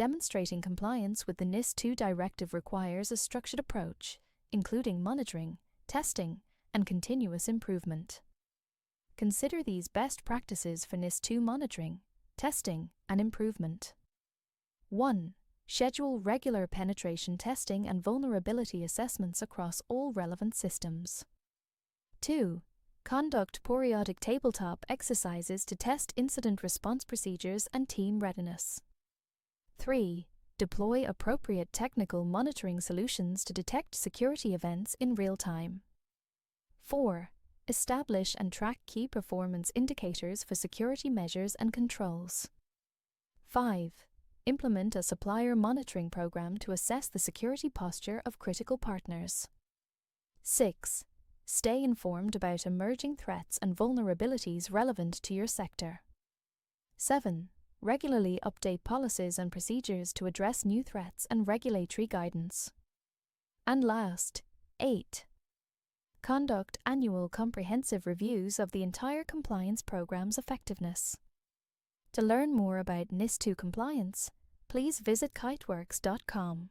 Demonstrating compliance with the NIS2 directive requires a structured approach, including monitoring, testing, and continuous improvement. Consider these best practices for NIS2 monitoring, testing, and improvement. 1. Schedule regular penetration testing and vulnerability assessments across all relevant systems. 2. Conduct periodic tabletop exercises to test incident response procedures and team readiness. 3. Deploy appropriate technical monitoring solutions to detect security events in real time. 4. Establish and track key performance indicators for security measures and controls. 5. Implement a supplier monitoring program to assess the security posture of critical partners. 6. Stay informed about emerging threats and vulnerabilities relevant to your sector. 7. Regularly update policies and procedures to address new threats and regulatory guidance. And last, 8. Conduct annual comprehensive reviews of the entire compliance program's effectiveness. To learn more about NIS2 compliance, please visit kiteworks.com.